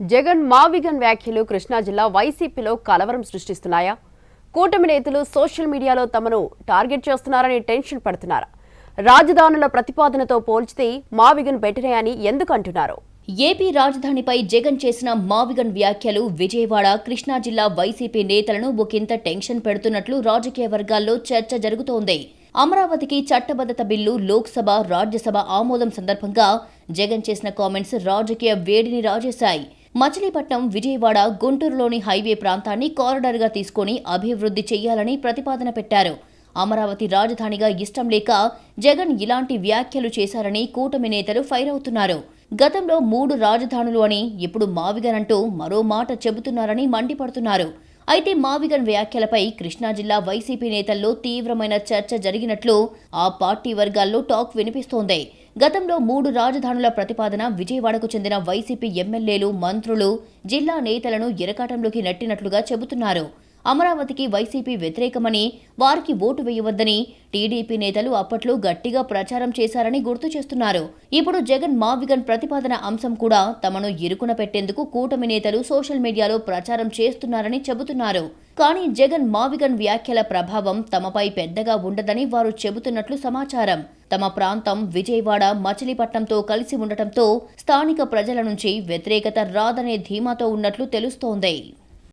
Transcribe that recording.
జగన్ మావిగన్ వ్యాఖ్యలు కృష్ణా జిల్లా వైసీపీలో కలవరం సృష్టిస్తున్నాయా? కూటమి నేతలు సోషల్ మీడియాలో తమను టార్గెట్ చేస్తున్నారని టెన్షన్ పడుతున్నారు. రాజధానుల ప్రతిపాదనతో పోల్చితే మావిగన్ బెటరే అని ఎందుకు అంటున్నారు? ఏపీ రాజధానిపై జగన్ చేసిన మావిగన్ వ్యాఖ్యలు విజయవాడ, కృష్ణా జిల్లా వైసీపీ నేతలను ఒకంత టెన్షన్ పెడుతున్నట్లు రాజకీయ వర్గాల్లో చర్చ జరుగుతోంది. అమరావతికి చట్టబద్ధత బిల్లు లోక్సభ, రాజ్యసభ ఆమోదం సందర్భంగా జగన్ చేసిన కామెంట్స్ రాజకీయ వేడిని రాజేశాయి. మచిలీపట్నం, విజయవాడ, గుంటూరులోని హైవే ప్రాంతాన్ని కారిడార్గా తీసుకుని అభివృద్ధి చేయాలని ప్రతిపాదన పెట్టారు. అమరావతి రాజధానిగా ఇష్టం లేక జగన్ ఇలాంటి వ్యాఖ్యలు చేశారని కూటమి నేతలు ఫైర్ అవుతున్నారు. గతంలో 3 రాజధానులు అని ఇప్పుడు మావిగన్ అంటూ మరో మాట చెబుతున్నారని మండిపడుతున్నారు. అయితే మావిగన్ వ్యాఖ్యలపై కృష్ణా జిల్లా వైసీపీ నేతల్లో తీవ్రమైన చర్చ జరిగినట్లు ఆ పార్టీ వర్గాల్లో టాక్ వినిపిస్తోంది. గతంలో 3 రాజధానుల ప్రతిపాదన విజయవాడకు చెందిన వైసీపీ ఎమ్మెల్యేలు, మంత్రులు, జిల్లా నేతలను ఇరకాటంలోకి నెట్టినట్లుగా చెబుతున్నారు. అమరావతికి వైసీపీ వ్యతిరేకమని, వారికి ఓటు వేయవద్దని టీడీపీ నేతలు అప్పట్లో గట్టిగా ప్రచారం చేశారని గుర్తు చేస్తున్నారు. ఇప్పుడు జగన్ మావిగన్ ప్రతిపాదన అంశం కూడా తమను ఇరుకున పెట్టేందుకు కూటమి నేతలు సోషల్ మీడియాలో ప్రచారం చేస్తున్నారని చెబుతున్నారు. కానీ జగన్ మావిగన్ వ్యాఖ్యల ప్రభావం తమపై పెద్దగా ఉండదని వారు చెబుతున్నట్లు సమాచారం. తమ ప్రాంతం విజయవాడ, మచిలీపట్నంతో కలిసి ఉండటంతో స్థానిక ప్రజల నుంచి వ్యతిరేకత రాదనే ధీమాతో ఉన్నట్లు తెలుస్తోంది.